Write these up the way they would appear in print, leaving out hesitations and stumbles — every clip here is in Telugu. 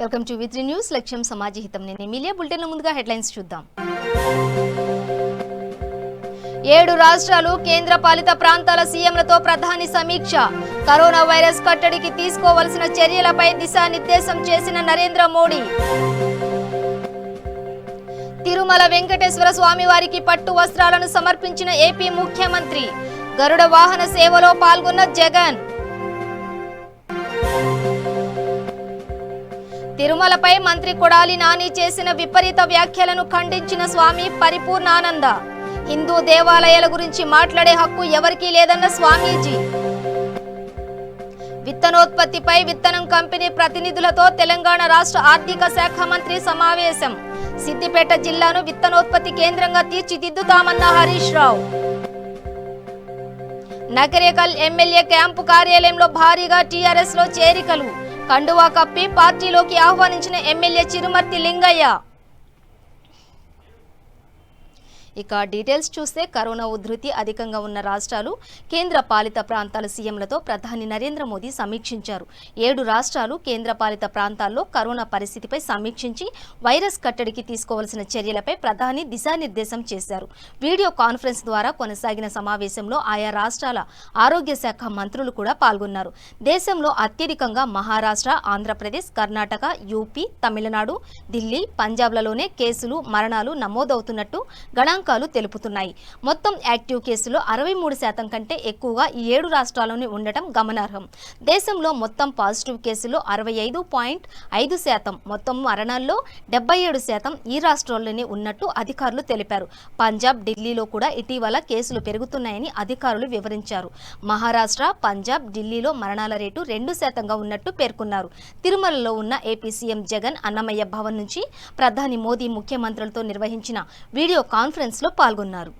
Welcome to వి3 news. లక్ష్యం సమాజహితం. నేను ఎమిలియా. బులెటిన్ ముందుగా హెడ్లైన్స్ చూద్దాం. 7 రాష్ట్రాలు కేంద్ర పాలిత ప్రాంతాల సీఎంలతో ప్రధాని సమీక్ష. కరోనా వైరస్ కట్టడికి తీసుకోవాల్సిన చర్యలపై దిశానిర్దేశం చేసిన నరేంద్ర మోడీ. తిరుమల వెంకటేశ్వర స్వామి వారికి పట్టు వస్త్రాలను సమర్పించిన ఏపీ ముఖ్యమంత్రి. గరుడ వాహన సేవలో పాల్గొన్న జగన్. తిరుమలపై మంత్రి కొడాలి నాని చేసిన విపరీత వ్యాఖ్యలను ఖండించిన స్వామి పరిపూర్ణానంద. హిందూ దేవాలయాల గురించి మాట్లాడే హక్కు ఎవరికీ లేదన్న స్వామీజీ. విత్తనోత్పత్తిపై విత్తనం కంపెనీ ప్రతినిధులతో తెలంగాణ రాష్ట్ర ఆర్థిక శాఖ మంత్రి సమావేశం. సిద్దిపేట జిల్లాను విత్తనోత్పత్తి కేంద్రంగా తీర్చిదిద్దుతామన్న హరీష్ రావు. నకరేకల్ ఎమ్మెల్యే క్యాంపు కార్యాలయంలో భారీగా టీఆర్ఎస్ లో చేరికలు. కండువా కప్పి పార్టీలోకి ఆహ్వానించిన ఎమ్మెల్యే చిరుమర్తి లింగయ్య. ఇక డీటెయిల్స్ చూస్తే కరోనా ఉధృతి అధికంగా ఉన్న రాష్ట్రాలు కేంద్ర పాలిత ప్రాంతాల సీఎంలతో ప్రధాని నరేంద్ర మోదీ సమీక్షించారు. 7 రాష్ట్రాలు కేంద్ర పాలిత ప్రాంతాల్లో కరోనా పరిస్థితిపై సమీక్షించి వైరస్ కట్టడికి తీసుకోవాల్సిన చర్యలపై ప్రధాని దిశానిర్దేశం చేశారు. వీడియో కాన్ఫరెన్స్ ద్వారా కొనసాగిన సమావేశంలో ఆయా రాష్ట్రాల ఆరోగ్య శాఖ మంత్రులు కూడా పాల్గొన్నారు. దేశంలో అత్యధికంగా మహారాష్ట్ర, ఆంధ్రప్రదేశ్, కర్ణాటక, యూపీ, తమిళనాడు, ఢిల్లీ, పంజాబ్లలోనే కేసులు, మరణాలు నమోదవుతున్నట్టు గణాంకాలు తెలుపుతున్నాయి. మొత్తం యాక్టివ్ కేసులో 63% కంటే ఎక్కువగా ఈ 7 రాష్ట్రాల్లోనే ఉండటం గమనార్హం. దేశంలో మొత్తం పాజిటివ్ కేసులో 65.5%, మొత్తం మరణాల్లో 77% ఈ రాష్ట్రాల్లోనే ఉన్నట్టు అధికారులు తెలిపారు. పంజాబ్, ఢిల్లీలో కూడా ఇటీవల కేసులు పెరుగుతున్నాయని అధికారులు వివరించారు. మహారాష్ట్ర, పంజాబ్, ఢిల్లీలో మరణాల రేటు 2%గా ఉన్నట్టు పేర్కొన్నారు. తిరుమలలో ఉన్న ఏపీ సీఎం జగన్ అన్నమయ్య భవన్ నుంచి ప్రధాని మోదీ ముఖ్యమంత్రులతో నిర్వహించిన వీడియో కాన్ఫరెన్స్ లో పాల్గొన్నారు.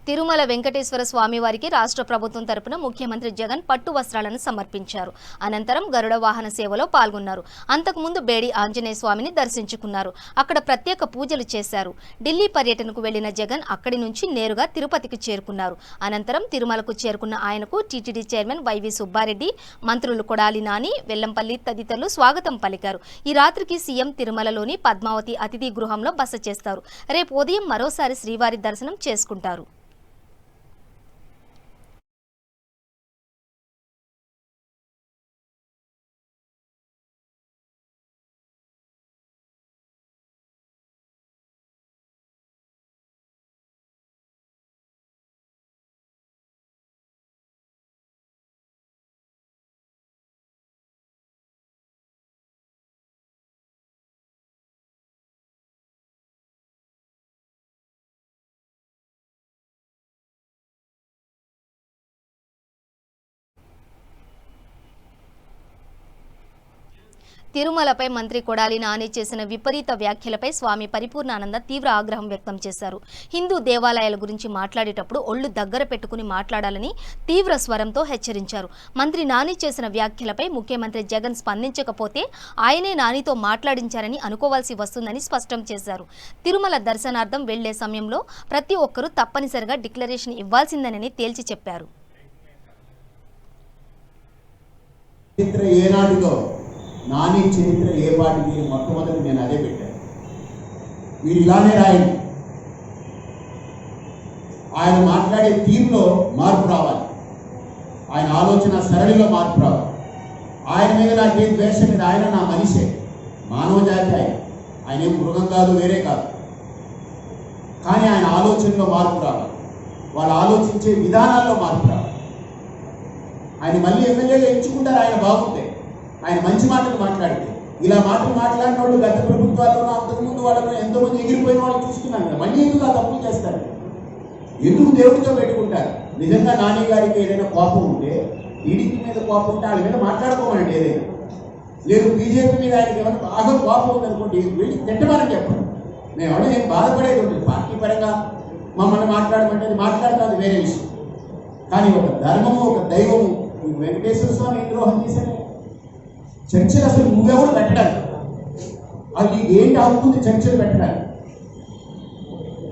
తిరుమల వెంకటేశ్వర స్వామి వారికి రాష్ట్ర ప్రభుత్వం తరపున ముఖ్యమంత్రి జగన్ పట్టు వస్త్రాలను సమర్పించారు. అనంతరం గరుడ వాహన సేవలో పాల్గొన్నారు. అంతకుముందు బేడి ఆంజనేయ స్వామిని దర్శించుకున్నారు. అక్కడ ప్రత్యేక పూజలు చేశారు. ఢిల్లీ పర్యటనకు వెళ్లిన జగన్ అక్కడి నుంచి నేరుగా తిరుపతికి చేరుకున్నారు. అనంతరం తిరుమలకు చేరుకున్న ఆయనకు టీటీడీ చైర్మన్ వైవి సుబ్బారెడ్డి, మంత్రులు కొడాలి నాని, వెల్లంపల్లి తదితరులు స్వాగతం పలికారు. ఈ రాత్రికి సీఎం తిరుమలలోని పద్మావతి అతిథి గృహంలో బస చేస్తారు. రేపు ఉదయం మరోసారి శ్రీవారి దర్శనం చేసుకుంటారు. తిరుమలపై మంత్రి కొడాలి నాని చేసిన విపరీత వ్యాఖ్యలపై స్వామి పరిపూర్ణానంద తీవ్ర ఆగ్రహం వ్యక్తం చేశారు. హిందూ దేవాలయాల గురించి మాట్లాడేటప్పుడు ఒళ్ళు దగ్గర పెట్టుకుని మాట్లాడాలని తీవ్ర స్వరంతో హెచ్చరించారు. మంత్రి నాని చేసిన వ్యాఖ్యలపై ముఖ్యమంత్రి జగన్ స్పందించకపోతే ఆయనే నానితో మాట్లాడించారని అనుకోవాల్సి వస్తుందని స్పష్టం చేశారు. తిరుమల దర్శనార్థం వెళ్లే సమయంలో ప్రతి ఒక్కరూ తప్పనిసరిగా డిక్లరేషన్ ఇవ్వాల్సిందేనని తేల్చి చెప్పారు. నాని చరిత్ర ఏ పాటికి మొట్టమొదటి నేను అదే పెట్టాను. మీరు ఇలానే రాయండి. ఆయన మాట్లాడే తీరులో మార్పు రావాలి. ఆయన ఆలోచన సరళిలో మార్పు రావాలి. ఆయన మీద నాకేం ద్వేషం మీద, ఆయన నా మనిషే, మానవ జాతి. ఆయన ఏం మృగం కాదు, వేరే కాదు. కానీ ఆయన ఆలోచనలో మార్పు రావాలి. వాళ్ళు ఆలోచించే విధానాల్లో మార్పు రావాలి. ఆయన మళ్ళీ ఎమ్మెల్యేగా ఎంచుకుంటారు ఆయన బాగుంటే, ఆయన మంచి మాటలు మాట్లాడితే. ఇలా మాటలు మాట్లాడిన వాళ్ళు గత ప్రభుత్వాల్లోనూ అంతకుముందు వాళ్ళలో ఎంతోమంది ఎగిరిపోయిన వాళ్ళు చూస్తున్నాను కదా. మళ్ళీ ఎందుకు ఆ తప్పులు చేస్తారు? ఎందుకు దేవుడితో పెట్టుకుంటారు? నిజంగా నాని గారికి ఏదైనా కోపం ఉంటే, టీడీపీ మీద కోపం ఉంటే వాళ్ళ మీద మాట్లాడుకోమనండి. ఏదైనా లేదు బీజేపీ మీద ఆయనకి ఏమైనా బాగా కోపం ఉందనుకోండి, వెళ్ళి తిట్టమని చెప్పండి. మేము ఎవడో నేను బాధపడేది ఉంటుంది. పార్టీ పరంగా మమ్మల్ని మాట్లాడమంటే మాట్లాడతాది వేరే విషయం. కానీ ఒక ధర్మము, ఒక దైవము, వెంకటేశ్వర స్వామి ఏం ద్రోహం చేశాడు? చర్చలు అసలు నువ్వెవరు పెట్టడానికి? అది ఏంటి అవుతుంది చర్చలు పెట్టడానికి?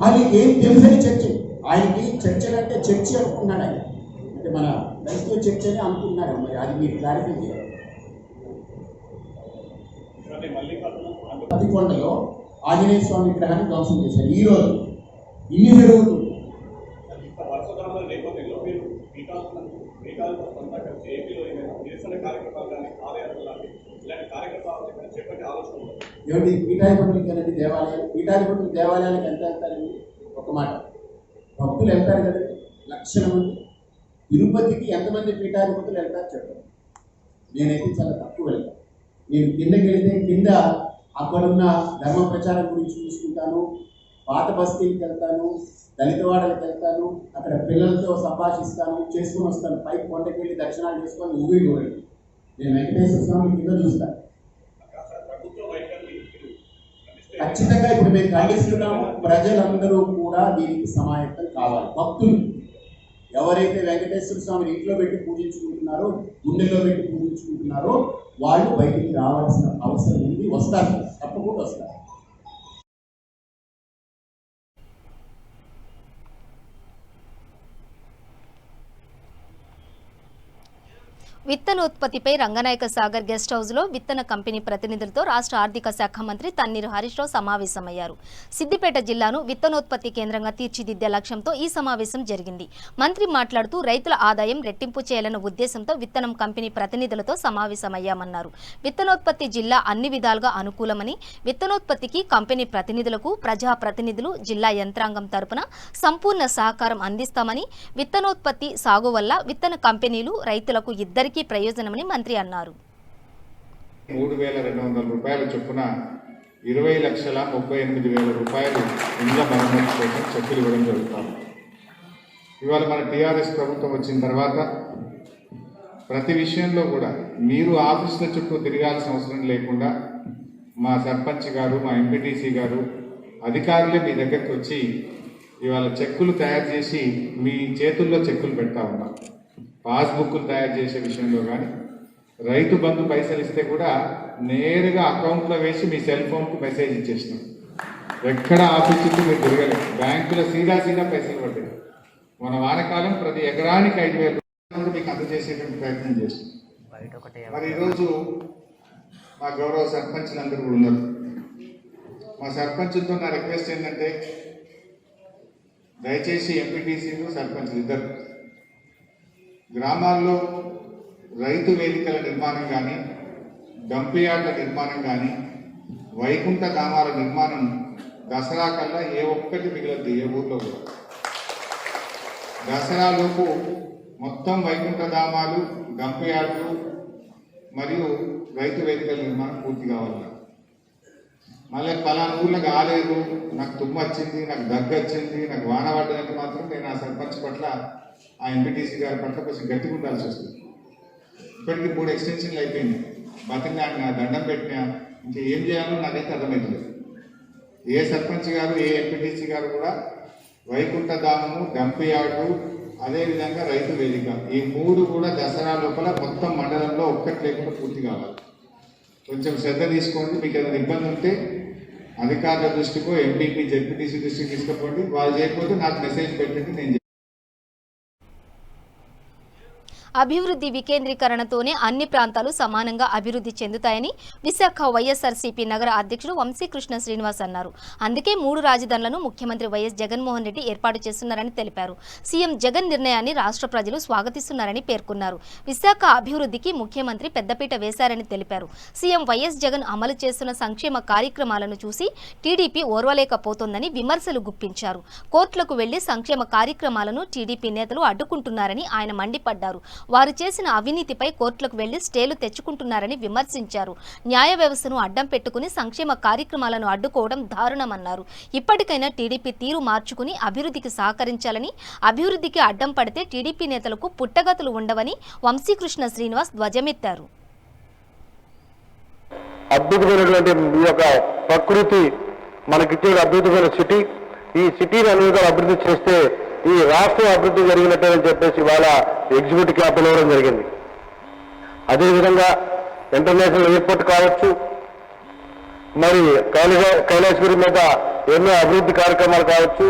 అది ఏం తెలుసని చర్చ? ఆయనకి చర్చలు అంటే చర్చ అనుకున్నాడు ఆయన, అంటే మన క్రైస్తవ చర్చ అని అనుకున్నాడు. మరి అది మీరు క్లారిఫై చేయాలి. పతికొండలో ఆంజనేయ స్వామి విగ్రహాన్ని ధ్వంసం చేశారు. ఈ రోజు ఇన్ని జరుగుతుంది. ఏమిటి పీఠాధిపతులకి అనేది దేవాలయాలు? పీఠాధిపతులు దేవాలయాలకు ఎంత వెళ్తారండి? ఒక మాట, భక్తులు వెళ్తారు కదండి, లక్షల మంది. తిరుపతికి ఎంతమంది పీఠాధిపతులు వెళ్తారు చెప్పండి? నేనైతే చాలా తక్కువ వెళ్తాను. నేను కిందకి వెళితే కింద అక్కడున్న ధర్మ ప్రచారం గురించి చూసుకుంటాను, పాత బస్తీలకు వెళ్తాను, దళితవాడలకు వెళ్తాను, అక్కడ పిల్లలతో సంభాషిస్తాను, చేసుకుని వస్తాను. పైకి కొండకి వెళ్ళి దర్శనాలు చేసుకొని ఊగిళ్ళు ఊరండి. నేను వెంకటేశ్వర స్వామి కింద చూస్తాను. ఖచ్చితంగా ఇప్పుడు మేము ఖండిస్తున్నాము. ప్రజలందరూ కూడా దీనికి సమాయత్తం కావాలి. భక్తులు ఎవరైతే వెంకటేశ్వర స్వామిని ఇంట్లో పెట్టి పూజించుకుంటున్నారో, గుండెల్లో పెట్టి పూజించుకుంటున్నారో వాళ్ళు బయటికి రావాల్సిన అవసరం ఉంది. వస్తారు, తప్పకుండా వస్తారు. విత్తనోత్పత్తిపై రంగనాయక సాగర్ గెస్ట్ హౌస్లో విత్తన కంపెనీ ప్రతినిధులతో రాష్ట్ర ఆర్థిక శాఖ మంత్రి తన్నీరు హరీష్ రావు సమావేశమయ్యారు. సిద్దిపేట జిల్లాను విత్తనోత్పత్తి కేంద్రంగా తీర్చిదిద్దే లక్ష్యంతో ఈ సమావేశం జరిగింది. మంత్రి మాట్లాడుతూ రైతుల ఆదాయం రెట్టింపు చేయాలన్న ఉద్దేశంతో విత్తనం కంపెనీ ప్రతినిధులతో సమావేశమయ్యామన్నారు. విత్తనోత్పత్తి జిల్లా అన్ని విధాలుగా అనుకూలమని, విత్తనోత్పత్తికి కంపెనీ ప్రతినిధులకు ప్రజాప్రతినిధులు, జిల్లా యంత్రాంగం తరపున సంపూర్ణ సహకారం అందిస్తామని, విత్తనోత్పత్తి సాగు వల్ల విత్తన కంపెనీలు రైతులకు ఇద్దరికీ ప్రయోజనమని మంత్రి అన్నారు. 3,200 రూపాయల చొప్పున 20,38,000 రూపాయలు ఇండ్ల మరమ్మతు కోసం చెక్కులు ఇవ్వడం జరుగుతాం. ఇవాళ మన టీఆర్ఎస్ ప్రభుత్వం వచ్చిన తర్వాత ప్రతి విషయంలో కూడా మీరు ఆఫీసుల చుట్టూ తిరగాల్సిన అవసరం లేకుండా మా సర్పంచ్ గారు, మా ఎంపీటీసీ గారు, అధికారులే మీ దగ్గరికి వచ్చి ఇవాళ చెక్కులు తయారు చేసి మీ చేతుల్లో చెక్కులు పెడతా ఉన్నాం. పాస్బుక్లు తయారు చేసే విషయంలో కానీ, రైతు బంధు పైసలు ఇస్తే కూడా నేరుగా అకౌంట్లో వేసి మీ సెల్ ఫోన్కు మెసేజ్ ఇచ్చేసినాం. ఎక్కడ ఆఫీస్ చుట్టూ మీరు తిరగలేదు. బ్యాంకులో సీదా పైసలు పడ్డాయి. మన వానకాలం ప్రతి ఎకరానికి 5,000 రూపాయలు మీకు అందజేసేటువంటి ప్రయత్నం చేస్తున్నాం. మరి ఈరోజు మా గౌరవ సర్పంచ్లు అందరూ కూడా ఉన్నారు. మా సర్పంచులతో నా రిక్వెస్ట్ ఏంటంటే, దయచేసి ఎంపీటీసీలు, సర్పంచ్లు ఇద్దరు గ్రామాల్లో రైతు వేదికల నిర్మాణం కానీ, డంపియార్డ్ల నిర్మాణం కానీ, వైకుంఠ ధామాల నిర్మాణం దసరా కల్లా ఏ ఒక్కటి మిగలద్దు. ఏ ఊర్లో కూడా దసరాలోపు మొత్తం వైకుంఠ ధామాలు, డంపియార్డ్లు మరియు రైతు వేదికల నిర్మాణం పూర్తి కావాలి. మళ్ళీ పలానా ఊళ్ళో కాలేదు, నాకు తుమ్ము వచ్చింది, నాకు దగ్గు వచ్చింది, నాకు వాన పడ్డదంటే మాత్రం నేను ఆ సర్పంచ్ పట్ల, ఆ ఎంపీటీసీ గారి పట్ల కొంచెం గట్టిగా ఉండాల్సి వస్తుంది. ఇప్పటికీ 3 ఎక్స్టెన్షన్లు అయిపోయింది. బతికినా, దండం పెట్టినా, ఇంకా ఏం చేయాలో నాకైతే అర్థమవుతుంది. ఏ సర్పంచ్ గారు, ఏ ఎంపీటీసీ గారు కూడా వైకుంఠ ధామము, డంపియార్డు, అదేవిధంగా రైతు వేదిక, ఈ 3 కూడా దసరా లోపల మొత్తం మండలంలో ఒక్కటి లేకుండా పూర్తి కావాలి. కొంచెం శ్రద్ధ తీసుకోండి. మీకు ఏదైనా ఇబ్బంది ఉంటే అధికారుల దృష్టికో, ఎంపీపీ, జెడ్పీటీసీ దృష్టికి తీసుకుపోండి. వాళ్ళు చేయకపోతే నాకు మెసేజ్ పెట్టండి, నేను అభివృద్ధి వికేంద్రీకరణతోనే అన్ని ప్రాంతాలు సమానంగా అభివృద్ధి చెందుతాయని విశాఖ వైఎస్ఆర్సీపీ నగర అధ్యక్షుడు వంశీకృష్ణ శ్రీనివాస్ అన్నారు. అందుకే 3 రాజధానులను ముఖ్యమంత్రి వైఎస్ జగన్మోహన్ రెడ్డి ఏర్పాటు చేస్తున్నారని తెలిపారు. సీఎం జగన్ నిర్ణయాన్ని రాష్ట్ర ప్రజలు స్వాగతిస్తున్నారని పేర్కొన్నారు. విశాఖ అభివృద్ధికి ముఖ్యమంత్రి పెద్దపీట వేశారని తెలిపారు. సీఎం వైఎస్ జగన్ అమలు చేస్తున్న సంక్షేమ కార్యక్రమాలను చూసి టీడీపీ ఓర్వలేకపోతోందని విమర్శలు గుప్పించారు. కోర్టులకు వెళ్లి సంక్షేమ కార్యక్రమాలను టీడీపీ నేతలు అడ్డుకుంటున్నారని ఆయన మండిపడ్డారు. వారు చేసిన అవినీతిపై కోర్టులకు వెళ్లి స్టేలు తెచ్చుకుంటున్నారని విమర్శించారు. న్యాయ వ్యవస్థను అడ్డం పెట్టుకుని సంక్షేమ కార్యక్రమాలను అడ్డుకోవడం దారుణమన్నారు. ఇప్పటికైనా టీడీపీ తీరు మార్చుకుని అభివృద్ధికి సహకరించాలని, అభివృద్ధికి అడ్డం పడితే టీడీపీ నేతలకు పుట్టగతులు ఉండవని వంశీకృష్ణ శ్రీనివాస్ ధ్వజమెత్తారు. అద్భుతమైనటువంటి ఈ యొక్క ప్రకృతి మనకిచ్చే అద్భుతమైన సిటీ. ఈ సిటీని అనేక అభివృద్ధి చేస్తే ఈ రాష్ట్రం అభివృద్ధి జరిగినట్టని చెప్పేసి ఇవాళ ఎగ్జిక్యూటివ్ క్యాప్ ఇవ్వడం జరిగింది. అదేవిధంగా ఇంటర్నేషనల్ ఎయిర్పోర్ట్ కావచ్చు, మరి కైలాసగిరి మీద ఎన్నో అభివృద్ధి కార్యక్రమాలు కావచ్చు,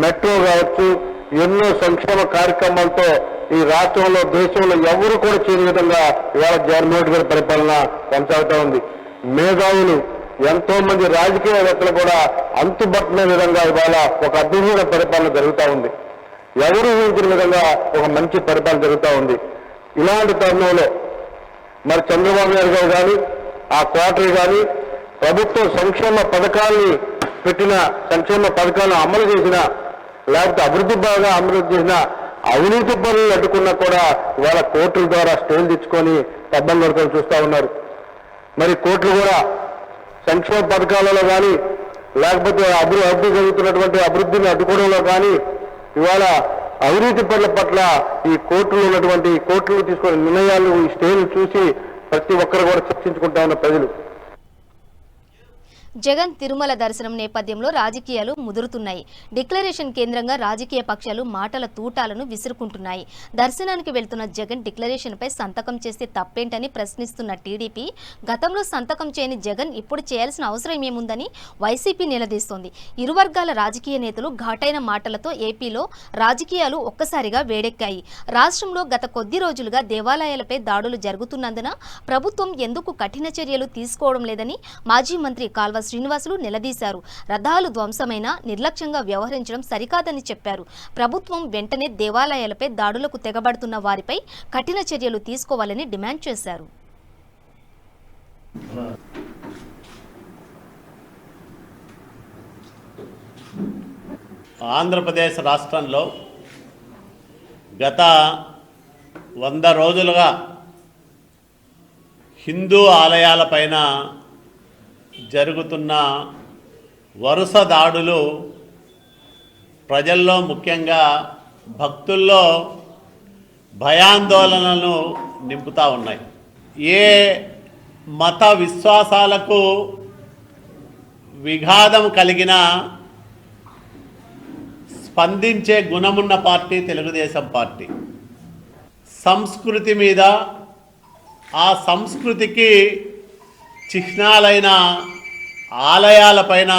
మెట్రో కావచ్చు, ఎన్నో సంక్షేమ కార్యక్రమాలతో ఈ రాష్ట్రంలో దేశంలో ఎవరు కూడా చేయని విధంగా ఇవాళ జగన్మోహన్ రెడ్డి గారి పరిపాలన కొనసాగుతూ ఉంది. మేధావులు ఎంతో మంది రాజకీయవేత్తలు కూడా అంతుబట్టిన విధంగా ఇవాళ ఒక అద్భుతమైన పరిపాలన జరుగుతూ ఉంది. ఎవరు ఊహించిన విధంగా ఒక మంచి పరిపాలన జరుగుతూ ఉంది. ఇలాంటి తరుణంలో మరి చంద్రబాబు నాయుడు గారు కానీ, ఆ క్వార్టరీ కానీ ప్రభుత్వం సంక్షేమ పథకాల్ని పెట్టిన, సంక్షేమ పథకాలను అమలు చేసిన, లేకపోతే అభివృద్ధి బాగా అమలు చేసిన అవినీతి పనులు అడ్డుకున్నా కూడా ఇవాళ కోర్టుల ద్వారా స్టేలు తెచ్చుకొని పబ్బం కొడుకొని చూస్తూ ఉన్నారు. మరి కోర్టులు కూడా సంక్షేమ పథకాలలో కానీ, లేకపోతే అభివృద్ధి జరుగుతున్నటువంటి అభివృద్ధిని అడ్డుకోవడంలో కానీ ఇవాళ అవినీతి పనుల పట్ల ఈ కోర్టులో ఉన్నటువంటి కోర్టులు తీసుకునే నిర్ణయాలు, ఈ స్టేలు చూసి ప్రతి ఒక్కరు కూడా చర్చించుకుంటా ఉన్న ప్రజలు. జగన్ తిరుమల దర్శనం నేపథ్యంలో రాజకీయాలు ముదురుతున్నాయి. డిక్లరేషన్ కేంద్రంగా రాజకీయ పక్షాలు మాటల తూటాలను విసురుకుంటున్నాయి. దర్శనానికి వెళ్తున్న జగన్ డిక్లరేషన్పై సంతకం చేస్తే తప్పేంటని ప్రశ్నిస్తున్న టీడీపీ, గతంలో సంతకం చేయని జగన్ ఇప్పుడు చేయాల్సిన అవసరం ఏముందని వైసీపీ నిలదీస్తోంది. ఇరు వర్గాల రాజకీయ నేతలు ఘాటైన మాటలతో ఏపీలో రాజకీయాలు ఒక్కసారిగా వేడెక్కాయి. రాష్ట్రంలో గత కొద్ది రోజులుగా దేవాలయాలపై దాడులు జరుగుతున్నందున ప్రభుత్వం ఎందుకు కఠిన చర్యలు తీసుకోవడం లేదని మాజీ మంత్రి కాల్వ శ్రీనివాసులు నిలదీశారు. రథాలు ధ్వంసమైన నిర్లక్ష్యంగా వ్యవహరించడం సరికాదని చెప్పారు. ప్రభుత్వం వెంటనే దేవాలయాలపై దాడులకు తెగబడుతున్న వారిపై కఠిన చర్యలు తీసుకోవాలని డిమాండ్ చేశారు. ఆంధ్రప్రదేశ్ రాష్ట్రంలో గత 100 రోజులుగా హిందూ ఆలయాలపైన జరుగుతున్న వరుస దాడులు ప్రజల్లో, ముఖ్యంగా భక్తుల్లో భయాందోళనలను నింపుతూ ఉన్నాయి. ఏ మత విశ్వాసాలకు విఘాతం కలిగిన స్పందించే గుణమున్న పార్టీ తెలుగుదేశం పార్టీ. సంస్కృతి మీద, ఆ సంస్కృతికి చిహ్నాలైన ఆలయాలపైన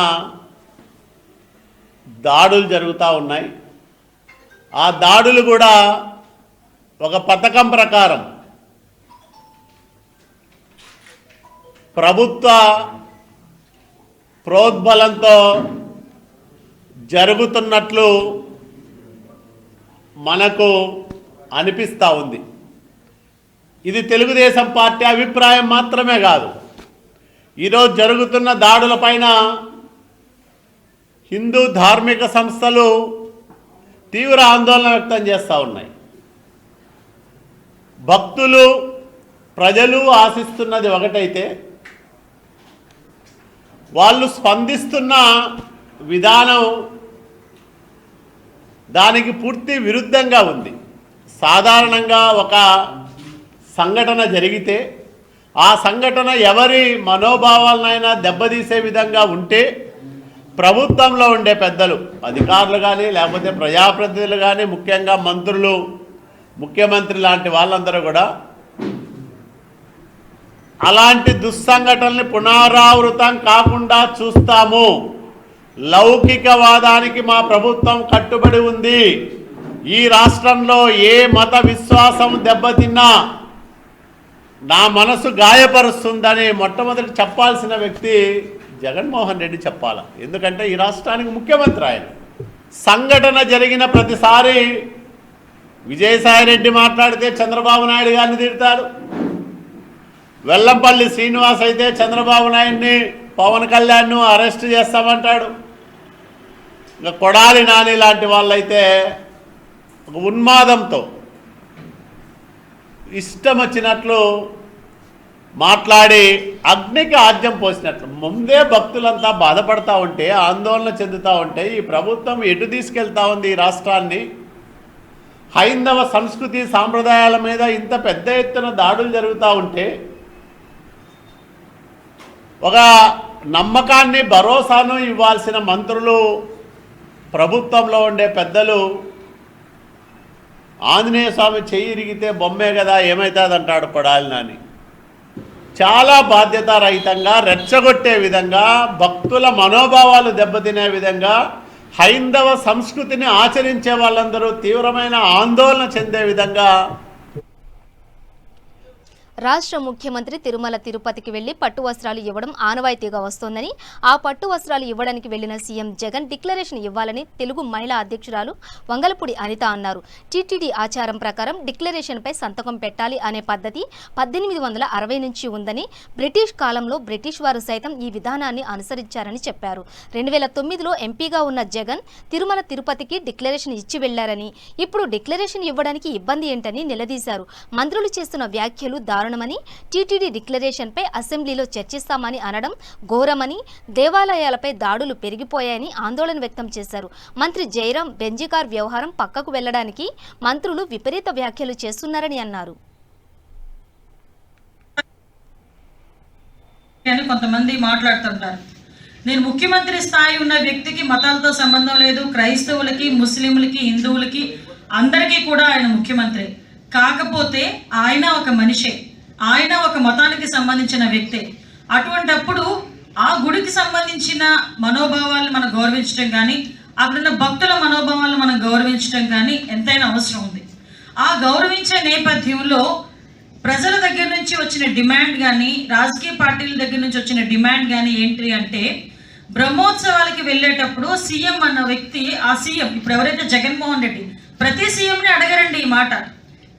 దాడులు జరుగుతూ ఉన్నాయి. ఆ దాడులు కూడా ఒక పథకం ప్రకారం ప్రభుత్వ ప్రోద్బలంతో జరుగుతున్నట్లు మనకు అనిపిస్తూ ఉంది. ఇది తెలుగుదేశం పార్టీ అభిప్రాయం మాత్రమే కాదు. ఈరోజు జరుగుతున్న దాడులపైన హిందూ ధార్మిక సంస్థలు తీవ్ర ఆందోళన వ్యక్తం చేస్తూ ఉన్నాయి. భక్తులు, ప్రజలు ఆశిస్తున్నది ఒకటైతే వాళ్ళు స్పందిస్తున్న విధానం దానికి పూర్తి విరుద్ధంగా ఉంది. సాధారణంగా ఒక సంఘటన జరిగితే ఆ సంఘటన ఎవరి మనోభావాలనైనా దెబ్బతీసే విధంగా ఉంటే ప్రభుత్వంలో ఉండే పెద్దలు, అధికారులు కానీ, లేకపోతే ప్రజాప్రతినిధులు కానీ, ముఖ్యంగా మంత్రులు, ముఖ్యమంత్రి లాంటి వాళ్ళందరూ కూడా అలాంటి దుస్సంఘటనల్ని పునరావృతం కాకుండా చూస్తాము. లౌకికవాదానికి మా ప్రభుత్వం కట్టుబడి ఉంది. ఈ రాష్ట్రంలో ఏ మత విశ్వాసం దెబ్బతిన్నా నా మనసు గాయపరుస్తుందని మొట్టమొదటి చెప్పాల్సిన వ్యక్తి జగన్మోహన్ రెడ్డి చెప్పాలి. ఎందుకంటే ఈ రాష్ట్రానికి ముఖ్యమంత్రి ఆయన. సంఘటన జరిగిన ప్రతిసారి విజయసాయిరెడ్డి మాట్లాడితే చంద్రబాబు నాయుడు గారిని తిడతాడు. వెల్లంపల్లి శ్రీనివాస్ అయితే చంద్రబాబు నాయుడిని, పవన్ కళ్యాణ్ను అరెస్ట్ చేస్తామంటాడు. ఇంకా కొడాలి నాని లాంటి వాళ్ళైతే ఒక ఉన్మాదంతో ఇష్టం వచ్చినట్లు మాట్లాడి అగ్నికి ఆజ్యం పోసినట్లు. ముందే భక్తులంతా బాధపడతా ఉంటే, ఆందోళన చెందుతూ ఉంటే ఈ ప్రభుత్వం ఎటు తీసుకెళ్తా ఉంది ఈ రాష్ట్రాన్ని? హైందవ సంస్కృతి సాంప్రదాయాల మీద ఇంత పెద్ద ఎత్తున దాడులు జరుగుతూ ఉంటే ఒక నమ్మకాన్ని భరోసాను ఇవ్వాల్సిన మంత్రులు, ప్రభుత్వంలో ఉండే పెద్దలు ఆంజనేయ స్వామి చెయ్యి ఇరిగితే బొమ్మే కదా ఏమవుతుంది అంటాడు కొడాలి నాని. చాలా బాధ్యతారహితంగా, రెచ్చగొట్టే విధంగా, భక్తుల మనోభావాలు దెబ్బతినే విధంగా, హైందవ సంస్కృతిని ఆచరించే వాళ్ళందరూ తీవ్రమైన ఆందోళన చెందే విధంగా రాష్ట్ర ముఖ్యమంత్రి తిరుమల తిరుపతికి వెళ్లి పట్టు వస్త్రాలు ఇవ్వడం ఆనవాయితీగా వస్తోందని, ఆ పట్టు వస్త్రాలు ఇవ్వడానికి వెళ్లిన సీఎం జగన్ డిక్లరేషన్ ఇవ్వాలని తెలుగు మహిళా అధ్యక్షురాలు వంగలపూడి అనిత అన్నారు. టీటీడీ ఆచారం ప్రకారం డిక్లరేషన్పై సంతకం పెట్టాలి అనే పద్ధతి 1860 నుంచి ఉందని, బ్రిటిష్ కాలంలో బ్రిటిష్ వారు సైతం ఈ విధానాన్ని అనుసరించారని చెప్పారు. 2009లో ఎంపీగా ఉన్న జగన్ తిరుమల తిరుపతికి డిక్లరేషన్ ఇచ్చి వెళ్లారని, ఇప్పుడు డిక్లరేషన్ ఇవ్వడానికి ఇబ్బంది ఏంటని నిలదీశారు. మంత్రులు చేస్తున్న వ్యాఖ్యలు దారుణమని, టీటీడీ డిక్లరేషన్పై అసెంబ్లీలో చర్చిస్తామని అనడం ఘోరమని, దేవాలయాలపై దాడులు పెరిగిపోయాయని ఆందోళన వ్యక్తం చేశారు. మంత్రి జయరాం బెంజికార్ వ్యవహారం పక్కకు వెళ్లడానికి మంత్రులు విపరీత వ్యాఖ్యలు చేస్తున్నారని అన్నారు. కొంతమంది మాట్లాడుతుంటారు, నేను ముఖ్యమంత్రి స్థాయి ఉన్న వ్యక్తికి మతాలతో సంబంధం లేదు, క్రైస్తవులకి, ముస్లింలకి, హిందువులకి అందరికీ కూడా ఆయన ముఖ్యమంత్రి. కాకపోతే ఆయన ఒక మనిషే, ఆయన ఒక మతానికి సంబంధించిన వ్యక్తే. అటువంటప్పుడు ఆ గుడికి సంబంధించిన మనోభావాలను మనం గౌరవించడం కానీ, అక్కడున్న భక్తుల మనోభావాలను మనం గౌరవించడం కానీ ఎంతైనా అవసరం ఉంది. ఆ గౌరవించే నేపథ్యంలో ప్రజల దగ్గర నుంచి వచ్చిన డిమాండ్ కానీ, రాజకీయ పార్టీల దగ్గర నుంచి వచ్చిన డిమాండ్ కానీ ఏంటి అంటే, బ్రహ్మోత్సవాలకి వెళ్ళేటప్పుడు సీఎం అన్న వ్యక్తి, ఆ సీఎం ఇప్పుడు ఎవరైతే జగన్మోహన్ రెడ్డి, ప్రతి సీఎంని అడగరండి ఈ మాట.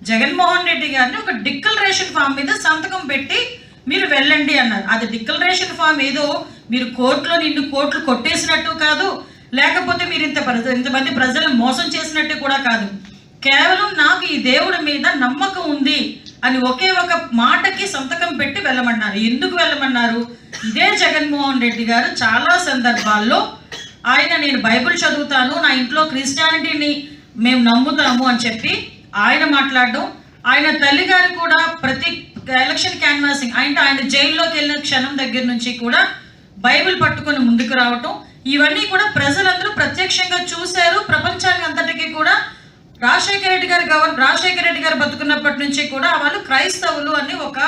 జగన్మోహన్ రెడ్డి గారిని ఒక డిక్లరేషన్ ఫామ్ మీద సంతకం పెట్టి మీరు వెళ్ళండి అన్నారు. అది డిక్లరేషన్ ఫామ్ ఏదో మీరు కోర్టులో నిన్ను కోర్టులు కొట్టేసినట్టు కాదు, లేకపోతే మీరు ఇంతమంది ప్రజలను మోసం చేసినట్టు కూడా కాదు. కేవలం నాకు ఈ దేవుడి మీద నమ్మకం ఉంది అని ఒకే ఒక మాటకి సంతకం పెట్టి వెళ్ళమన్నారు. ఎందుకు వెళ్ళమన్నారు? ఇదే జగన్మోహన్ రెడ్డి గారు చాలా సందర్భాల్లో ఆయన నేను బైబిల్ చదువుతాను, నా ఇంట్లో క్రిస్టియానిటీని మేము నమ్ముతాము అని చెప్పి ఆయన మాట్లాడడం, ఆయన తల్లి గారు కూడా ప్రతి ఎలక్షన్ క్యాన్వాసింగ్ ఆయన జైల్లోకి వెళ్ళిన క్షణం దగ్గర నుంచి కూడా బైబిల్ పట్టుకొని ముందుకు రావటం, ఇవన్నీ కూడా ప్రజలందరూ ప్రత్యక్షంగా చూశారు. ప్రపంచానికి అంతటికీ కూడా రాజశేఖర రెడ్డి గారు బతుకున్నప్పటి నుంచి కూడా వాళ్ళు క్రైస్తవులు అని ఒక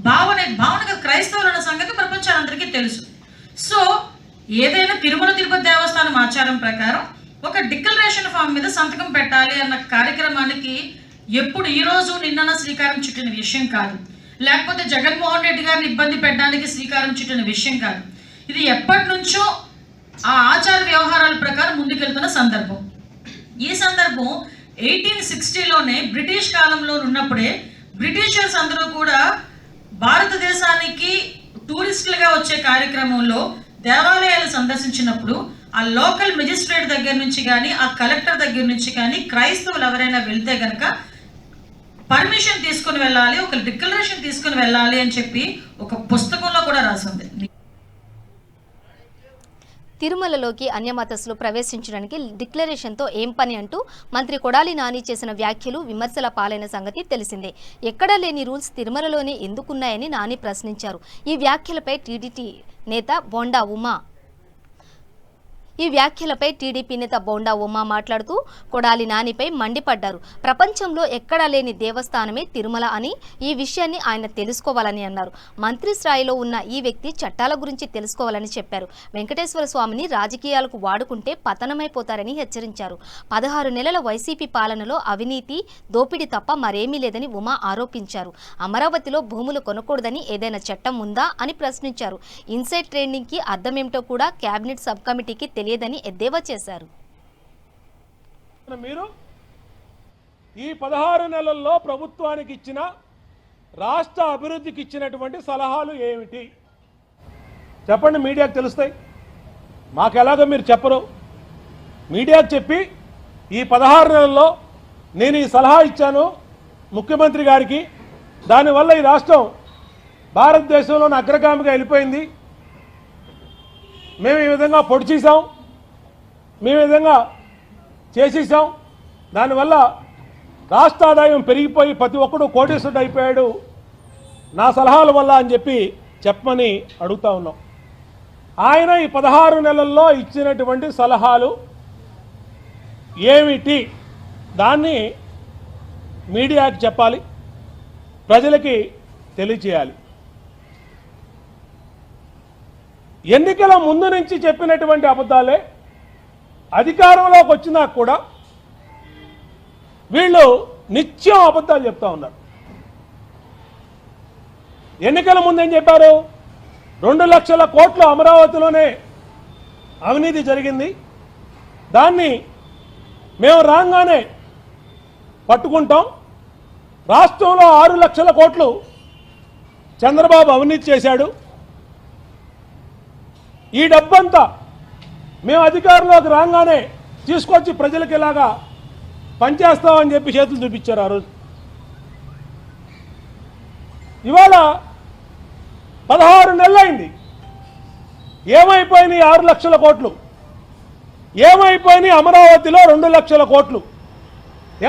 భావనగా క్రైస్తవులు అన్న సంగతి ప్రపంచాలందరికీ తెలుసు. సో ఏదైనా తిరుమల తిరుపతి దేవస్థానం ఆచారం ప్రకారం ఒక డిక్లరేషన్ ఫామ్ మీద సంతకం పెట్టాలి అన్న కార్యక్రమానికి ఎప్పుడు ఈ రోజు నిన్న శ్రీకారం చుట్టిన విషయం కాదు, లేకపోతే జగన్మోహన్ రెడ్డి గారిని ఇబ్బంది పెట్టడానికి శ్రీకారం చుట్టిన విషయం కాదు. ఇది ఎప్పటి నుంచో ఆ ఆచార వ్యవహారాల ప్రకారం ముందుకెళ్తున్న సందర్భం. ఈ సందర్భం 1860లోనే బ్రిటిష్ కాలంలో ఉన్నప్పుడే బ్రిటిషర్స్ అందరూ కూడా భారతదేశానికి టూరిస్టులుగా వచ్చే కార్యక్రమంలో దేవాలయాలు సందర్శించినప్పుడు ఆ లోకల్ మెజిస్ట్రేట్ దగ్గర నుంచి కానీ, ఆ కలెక్టర్ దగ్గర నుంచి కానీ క్రైస్తవులు ఎవరైనా వెళ్తే కనుక పర్మిషన్ తీసుకుని వెళ్ళాలి, ఒక డిక్లరేషన్ తీసుకుని వెళ్ళాలి అని చెప్పి ఒక పుస్తకంలో కూడా రాసింది. తిరుమలలోకి అన్యమతస్థులు ప్రవేశించడానికి డిక్లరేషన్తో ఏం పని అంటూ మంత్రి కొడాలి నాని చేసిన వ్యాఖ్యలు విమర్శల పాలైన సంగతి తెలిసిందే. ఎక్కడా లేని రూల్స్ తిరుమలలోనే ఎందుకున్నాయని నాని ప్రశ్నించారు. ఈ వ్యాఖ్యలపై టీడీపీ నేత బోండా ఉమా మాట్లాడుతూ కొడాలి నానిపై మండిపడ్డారు. ప్రపంచంలో ఎక్కడా లేని దేవస్థానమే తిరుమల అని, ఈ విషయాన్ని ఆయన తెలుసుకోవాలని అన్నారు. మంత్రి స్థాయిలో ఉన్న ఈ వ్యక్తి చట్టాల గురించి తెలుసుకోవాలని చెప్పారు. వెంకటేశ్వర స్వామిని రాజకీయాలకు వాడుకుంటే పతనమైపోతారని హెచ్చరించారు. 16 నెలల వైసీపీ పాలనలో అవినీతి, దోపిడీ తప్ప మరేమీ లేదని ఉమా ఆరోపించారు. అమరావతిలో భూములు కొనకూడదని ఏదైనా చట్టం ఉందా అని ప్రశ్నించారు. ఇన్సైడ్ ట్రేడింగ్ కి అర్థమేమిటో కూడా కేబినెట్ సబ్ కమిటీకి తెలియదని ఎద్దేవా చేశారు. మీరు ఈ 16 నెలల్లో ప్రభుత్వానికి ఇచ్చిన రాష్ట్ర అభివృద్ధికి ఇచ్చినటువంటి సలహాలు ఏమిటి చెప్పండి. మీడియాకు తెలుస్తాయి, మాకు ఎలాగో మీరు చెప్పరు. మీడియాకు చెప్పి ఈ 16 నెలల్లో నేను ఈ సలహా ఇచ్చాను ముఖ్యమంత్రి గారికి, దానివల్ల ఈ రాష్ట్రం భారతదేశంలోని అగ్రగామిగా వెళ్ళిపోయింది, మేము ఈ విధంగా పొడి చేసాం, మేము ఈ విధంగా చేసేసాం, దానివల్ల రాష్ట్ర ఆదాయం పెరిగిపోయి ప్రతి ఒక్కడు కోటీశ్వరుడు అయిపోయాడు నా సలహాల వల్ల అని చెప్పి చెప్పమని అడుగుతా ఉన్నాం. ఆయన ఈ 16 నెలల్లో ఇచ్చినటువంటి సలహాలు ఏమిటి, దాన్ని మీడియాకి చెప్పాలి, ప్రజలకి తెలియచేయాలి. ఎన్నికల ముందు నుంచి చెప్పినటువంటి అబద్ధాలే అధికారంలోకి వచ్చినా కూడా వీళ్ళు నిత్యం అబద్ధాలు చెప్తా ఉన్నారు. ఎన్నికల ముందు ఏం చెప్పారు? 2 లక్షల కోట్లు అమరావతిలోనే అవినీతి జరిగింది, దాన్ని మేము రాగానే పట్టుకుంటాం, రాష్ట్రంలో 6 లక్షల కోట్లు చంద్రబాబు అవినీతి చేశాడు, ఈ డబ్బంతా మేము అధికారంలోకి రాగానే తీసుకొచ్చి ప్రజలకు ఇలాగా పనిచేస్తామని చెప్పి చేతులు చూపించారు ఆ రోజు. ఇవాళ 16 నెలలైంది. ఏమైపోయినాయి 6 లక్షల కోట్లు? ఏమైపోయినాయి అమరావతిలో 2 లక్షల కోట్లు?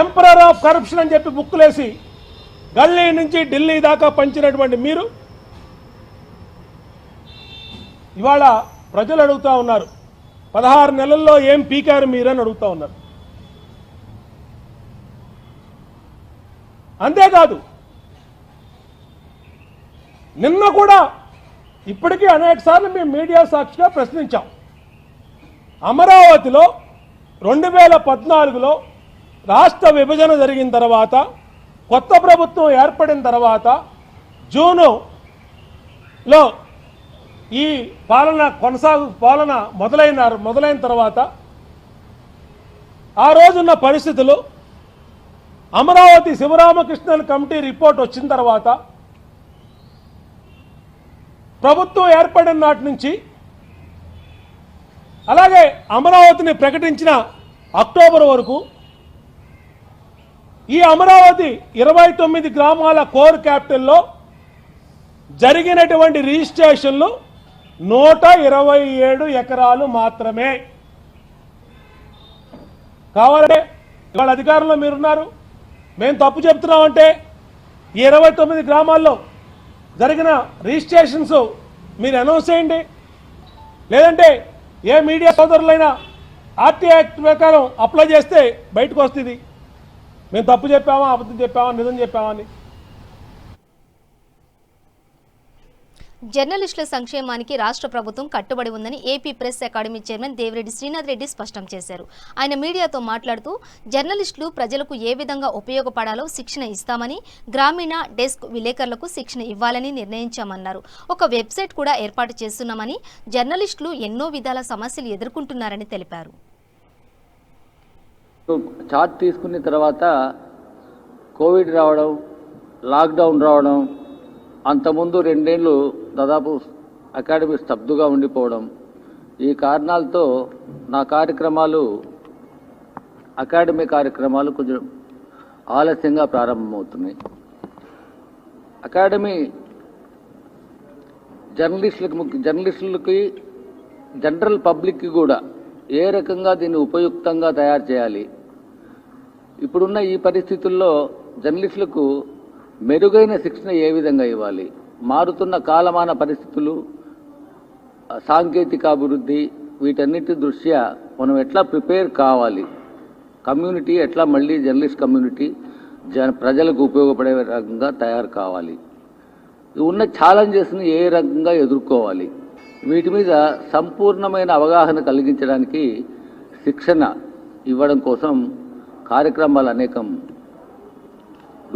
ఎంపరర్ ఆఫ్ కరప్షన్ అని చెప్పి బుక్కులేసి గల్లీ నుంచి ఢిల్లీ దాకా పంచినటువంటి మీరు ఇవాళ ప్రజలు అడుగుతా ఉన్నారు, 16 నెలల్లో ఏం పీకారు మీరని అడుగుతా ఉన్నారు. అంతేకాదు, నిన్న కూడా ఇప్పటికీ అనేక సార్లు మేము మీడియా సాక్షిగా ప్రశ్నించాం. అమరావతిలో 2014లో రాష్ట్ర విభజన జరిగిన తర్వాత, కొత్త ప్రభుత్వం ఏర్పడిన తర్వాత, జూన్లో ఈ పాలన మొదలైన తర్వాత ఆ రోజున్న పరిస్థితులు, అమరావతి శివరామకృష్ణన్ కమిటీ రిపోర్ట్ వచ్చిన తర్వాత, ప్రభుత్వం ఏర్పడిన నాటి నుంచి, అలాగే అమరావతిని ప్రకటించిన అక్టోబర్ వరకు ఈ అమరావతి 29 గ్రామాల కోర్ క్యాపిటల్లో జరిగినటువంటి రిజిస్ట్రేషన్లు 127 ఎకరాలు మాత్రమే. కావాలంటే ఇవాళ అధికారంలో మీరున్నారు, మేము తప్పు చెప్తున్నామంటే ఈ 29 గ్రామాల్లో జరిగిన రిజిస్ట్రేషన్స్ మీరు అనౌన్స్ చేయండి. లేదంటే ఏ మీడియా సోదరులైనా ఆర్టీ యాక్ట్ ప్రకారం అప్లై చేస్తే బయటకు వస్తుంది మేము తప్పు చెప్పామా, అబద్ధం చెప్పామా, నిజం చెప్పామా అని. జర్నలిస్టుల సంక్షేమానికి రాష్ట్ర ప్రభుత్వం కట్టుబడి ఉందని AP press academy chairman Devireddy Srinath Reddy స్పష్టం చేశారు. ఆయన మీడియాతో మాట్లాడుతూ జర్నలిస్టులు ప్రజలకు ఏ విధంగా ఉపయోగపడాలో శిక్షణ ఇస్తామని, గ్రామీణ డెస్క్ విలేకరులకు శిక్షణ ఇవ్వాలని నిర్ణయించామన్నారు. ఒక వెబ్సైట్ కూడా ఏర్పాటు చేస్తున్నామని, జర్నలిస్టులు ఎన్నో విధాల సమస్యలు ఎదుర్కొంటున్నారని తెలిపారు. చార్ట్ తీసుకున్న తర్వాత కోవిడ్ రావడం, లాక్డౌన్ రావడం, అంతకుముందు 2 ఏళ్ళు దాదాపు అకాడమీ స్తబ్దుగా ఉండిపోవడం, ఈ కారణాలతో నా అకాడమీ కార్యక్రమాలు కొంచెం ఆలస్యంగా ప్రారంభమవుతున్నాయి. అకాడమీ జర్నలిస్టులకి జనరల్ పబ్లిక్కి కూడా ఏ రకంగా దీన్ని ఉపయుక్తంగా తయారు చేయాలి, ఇప్పుడున్న ఈ పరిస్థితుల్లో జర్నలిస్టులకు మెరుగైన శిక్షణ ఏ విధంగా ఇవ్వాలి, మారుతున్న కాలమాన పరిస్థితులు, సాంకేతిక అభివృద్ధి, వీటన్నిటి దృష్ట్యా మనం ఎట్లా ప్రిపేర్ కావాలి, కమ్యూనిటీ ఎట్లా మళ్ళీ జర్నలిస్ట్ కమ్యూనిటీ ప్రజలకు ఉపయోగపడే రకంగా తయారు కావాలి, ఉన్న ఛాలెంజెస్ని ఏ రకంగా ఎదుర్కోవాలి, వీటి మీద సంపూర్ణమైన అవగాహన కలిగించడానికి శిక్షణ ఇవ్వడం కోసం కార్యక్రమాలు అనేకం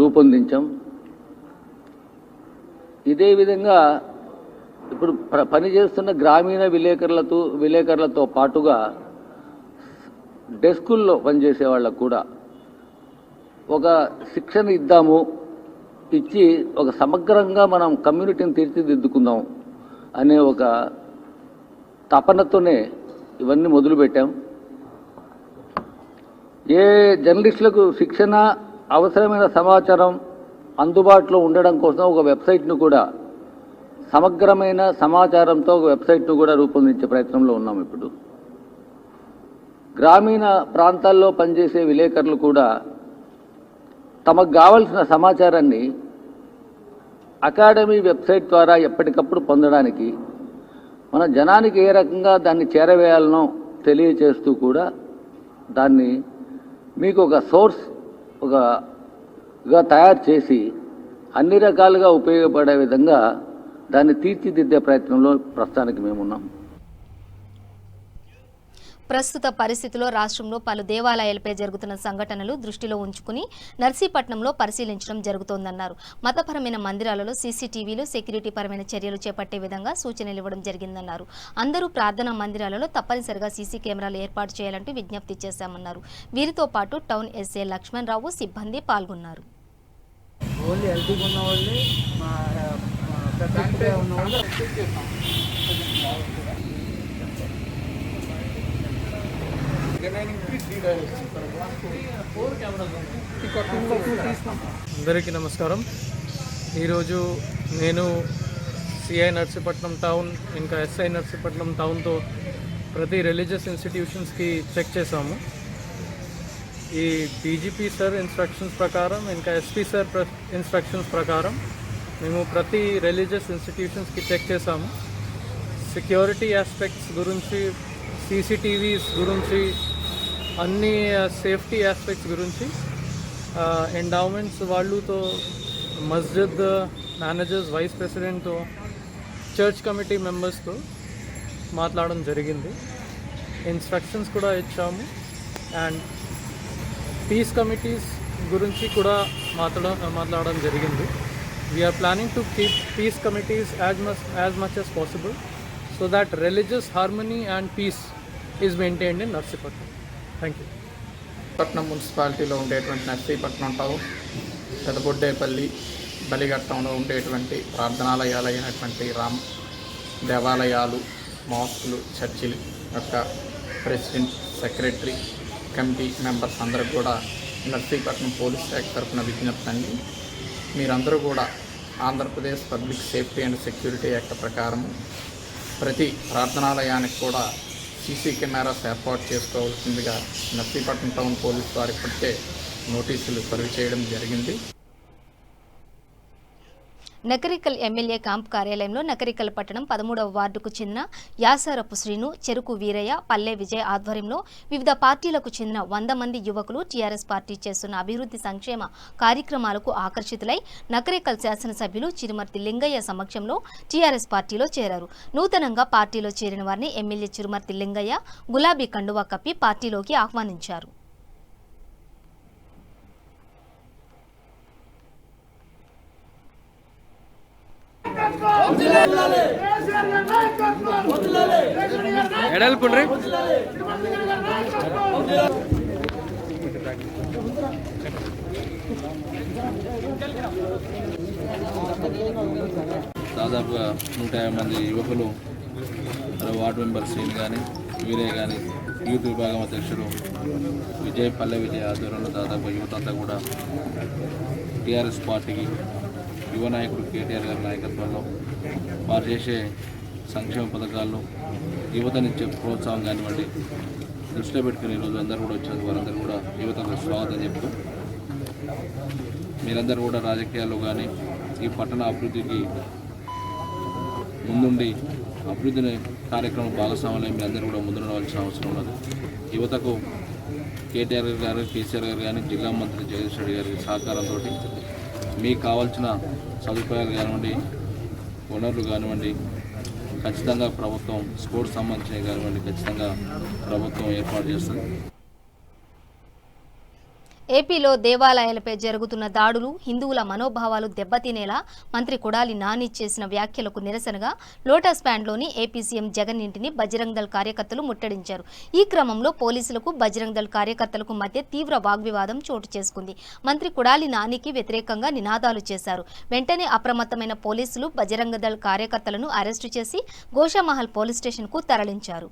రూపొందించాం. ఇదే విధంగా ఇప్పుడు పనిచేస్తున్న గ్రామీణ విలేకరులతో పాటుగా డెస్కుల్లో పనిచేసే వాళ్ళకు కూడా ఒక శిక్షణ ఇచ్చి ఒక సమగ్రంగా మనం కమ్యూనిటీని తీర్చిదిద్దుకుందాం అనే ఒక తపనతోనే ఇవన్నీ మొదలుపెట్టాం. ఏ జర్నలిస్టులకు శిక్షణ, అవసరమైన సమాచారం అందుబాటులో ఉండడం కోసం ఒక వెబ్సైట్ను కూడా, సమగ్రమైన సమాచారంతో ఒక వెబ్సైట్ను కూడా రూపొందించే ప్రయత్నంలో ఉన్నాం. ఇప్పుడు గ్రామీణ ప్రాంతాల్లో పనిచేసే విలేకరులు కూడా తమకు కావలసిన సమాచారాన్ని అకాడమీ వెబ్సైట్ ద్వారా ఎప్పటికప్పుడు పొందడానికి మన జనానికి ఏ రకంగా దాన్ని చేరవేయాలనో తెలియచేస్తూ కూడా దాన్ని మీకు ఒక సోర్స్ గా తయారు చేసి అన్ని రకాలుగా ఉపయోగపడే విధంగా దాన్ని తీర్చిదిద్దే ప్రయత్నంలో ప్రస్తుతానికి మేమున్నాం. ప్రస్తుత పరిస్థితిలో రాష్ట్రంలో పలు దేవాలయాలపై జరుగుతున్న సంఘటనలు దృష్టిలో ఉంచుకుని నర్సీపట్నంలో పరిశీలించడం జరుగుతోందన్నారు. మతపరమైన మందిరాలలో సీసీటీవీలు, సెక్యూరిటీ పరమైన చర్యలు చేపట్టే విధంగా సూచనలు ఇవ్వడం జరిగిందన్నారు. అందరూ ప్రార్థనా మందిరాలలో తప్పనిసరిగా సీసీ కెమెరాలు ఏర్పాటు చేయాలంటూ విజ్ఞప్తి చేశామన్నారు. వీరితో పాటు టౌన్ ఎస్ఏ లక్ష్మణ్ రావు, సిబ్బంది పాల్గొన్నారు. అందరికీ నమస్కారం. ఈరోజు నేను సిఐ నర్సీపట్నం టౌన్ ఇంకా ఎస్ఐ నర్సీపట్నం టౌన్తో ప్రతి రిలీజియస్ ఇన్స్టిట్యూషన్స్కి చెక్ చేసాము. ఈ డీజీపీ సార్ ఇన్స్ట్రక్షన్స్ ప్రకారం ఇంకా ఎస్పీ సార్ ఇన్స్ట్రక్షన్స్ ప్రకారం మేము ప్రతి రిలీజియస్ ఇన్స్టిట్యూషన్స్కి చెక్ చేసాము. సెక్యూరిటీ ఆస్పెక్ట్స్ గురించి, సీసీటీవీస్ గురించి, అన్ని సేఫ్టీ ఆస్పెక్ట్స్ గురించి ఎండౌమెంట్స్ వాళ్ళతో, మస్జిద్ మేనేజర్స్, వైస్ ప్రెసిడెంట్తో, చర్చ్ కమిటీ మెంబర్స్తో మాట్లాడడం జరిగింది. ఇన్స్ట్రక్షన్స్ కూడా ఇచ్చాము. అండ్ పీస్ కమిటీస్ గురించి కూడా మాట్లాడడం జరిగింది. We are planning to keep peace committees as much as possible so that religious harmony and peace is maintained in Narsipatnam. Thank you. పట్నం మున్సిపాలిటీలో ఉండేటువంటి నర్సీపట్నం టౌన్, పెదబొడ్డేపల్లి, బలిఘట్టంలో ఉండేటువంటి ప్రార్థనాలయాలైనటువంటి దేవాలయాలు, మాస్కులు, చర్చిలు యొక్క ప్రెసిడెంట్, సెక్రటరీ, కమిటీ మెంబర్స్ అందరికి కూడా నర్సీపట్నం పోలీస్ శాఖ తరఫున విజ్ఞప్తి అండి. మీరందరూ కూడా Andhra Pradesh public safety and security act ప్రకారం ప్రతి ప్రార్థనాలయానికి కూడా సీసీ కెమెరాస్ ఏర్పాటు చేసుకోవాల్సిందిగా నర్సీపట్నం టౌన్ పోలీసు వారు ఇప్పటికే నోటీసులు సర్వ్ చేయడం జరిగింది. నకరికల్ ఎమ్మెల్యే క్యాంప్ కార్యాలయంలో నకరికల్ పట్టణం 13వ వార్డుకు చెందిన యాసారపు శ్రీను, చెరుకు వీరయ్య, పల్లె విజయ్ ఆధ్వర్యంలో వివిధ పార్టీలకు చెందిన 100 మంది యువకులు టీఆర్ఎస్ పార్టీ చేస్తున్న అభివృద్ధి సంక్షేమ కార్యక్రమాలకు ఆకర్షితులై నకరికల్ శాసనసభ్యులు చిరుమర్తి లింగయ్య సమక్షంలో టీఆర్ఎస్ పార్టీలో చేరారు. నూతనంగా పార్టీలో చేరిన వారిని ఎమ్మెల్యే చిరుమర్తి లింగయ్య గులాబీ కండువా కప్పి పార్టీలోకి ఆహ్వానించారు. దాదాపుగా 150 మంది యువకులు, వార్డు మెంబర్ శ్రీని కానీ, వీరయ్య కానీ, యూత్ విభాగం అధ్యక్షుడు విజయ్, పల్లె విజయ్ ఆధ్వర్యంలో దాదాపు యువత అంతా కూడా టీఆర్ఎస్ పార్టీకి, యువ నాయకుడు కేటీఆర్ గారి నాయకత్వంలో వారు చేసే సంక్షేమ పథకాల్లో యువతనిచ్చే ప్రోత్సాహం కానివ్వండి దృష్టిలో పెట్టుకుని ఈరోజు అందరూ కూడా వచ్చారు. వారందరూ కూడా యువతకు స్వాగతం చెప్తూ మీరందరూ కూడా రాజకీయాల్లో కానీ ఈ పట్టణ అభివృద్ధికి ముందుండి అభివృద్ధిని కార్యక్రమం భాగస్వాములై మీరందరూ కూడా ముందు నడవాల్సిన అవసరం ఉన్నది. యువతకు కేటీఆర్ గారు, కేసీఆర్ గారు కానీ, జిల్లా మంత్రి జగదీష్ రెడ్డి గారి సహకారంతో మీకు కావాల్సిన సదుపాయాలు కానివ్వండి, వనరులు కానివ్వండి, ఖచ్చితంగా ప్రభుత్వం స్పోర్ట్స్ సంబంధించినవి కానివ్వండి ఖచ్చితంగా ప్రభుత్వం ఏర్పాటు చేస్తుంది. ఏపీలో దేవాలయాలపై జరుగుతున్న దాడులు హిందువుల మనోభావాలు దెబ్బతినేలా మంత్రి కొడాలి నాని చేసిన వ్యాఖ్యలకు నిరసనగా లోటస్ ప్యాండ్లోని ఏపీ సీఎం జగన్ ఇంటిని బజరంగ్ దళ్ కార్యకర్తలు ముట్టడించారు. ఈ క్రమంలో పోలీసులకు బజరంగ్ దళ్ కార్యకర్తలకు మధ్య తీవ్ర వాగ్వివాదం చోటు చేసుకుంది. మంత్రి కొడాలి నానికి వ్యతిరేకంగా నినాదాలు చేశారు. వెంటనే అప్రమత్తమైన పోలీసులు బజరంగ్ దళ్ కార్యకర్తలను అరెస్టు చేసి గోషామహల్ పోలీస్ స్టేషన్కు తరలించారు.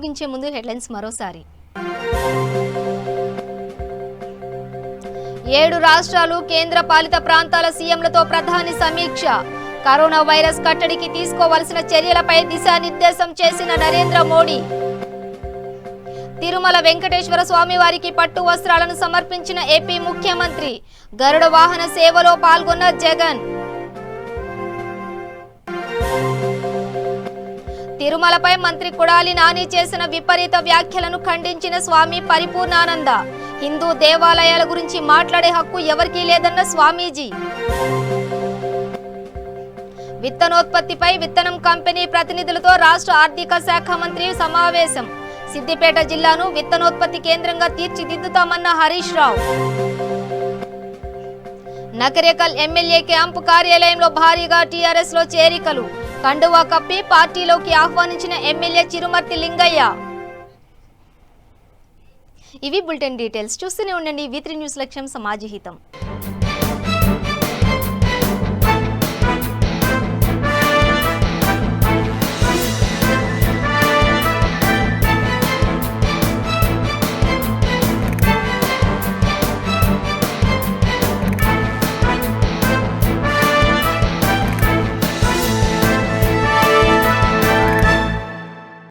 ముగించే ముందు హెడ్లైన్స్ మరోసారి. 7 రాష్ట్రాలు కేంద్ర పాలిత ప్రాంతాల సీఎంలతో ప్రధాని సమీక్ష. కరోనా వైరస్ కట్టడికి తీసుకోవాల్సిన చర్యలపై దిశానిర్దేశం చేసిన నరేంద్ర మోడీ. తిరుమల వెంకటేశ్వర స్వామి వారికి పట్టు వస్త్రాలను సమర్పించిన ఏపీ ముఖ్యమంత్రి. గరుడ వాహన సేవలో పాల్గొన్న జగన్. తిరుమలపై మంత్రి కొడాలి నాని చేసిన విపరీత వ్యాఖ్యలను ఖండించిన స్వామి పరిపూర్ణానంద. హిందూ దేవాలయాల గురించి మాట్లాడే హక్కు ఎవరికీ లేదన్న స్వామీజీ. విత్తనోత్పత్తిపై విత్తనం కంపెనీ ప్రతినిధులతో రాష్ట్ర ఆర్థిక శాఖ మంత్రి సమావేశం. సిద్దిపేట జిల్లాను విత్తనోత్పత్తి కేంద్రంగా తీర్చిదిద్దుతామన్న హరీష్ రావు. నకరేకల్ ఎమ్మెల్యే క్యాంపు కార్యాలయంలో భారీగా టీఆర్ఎస్ లో చేరికలు. కండువా కప్పి పార్టీలోకి ఆహ్వానించిన ఎమ్మెల్యే చిరుమర్తి లింగయ్య. ఇవి బులెటిన్ డీటెయిల్స్. చూస్తూనే ఉండండి V3 న్యూస్ లక్ష్యం సమాజహితం.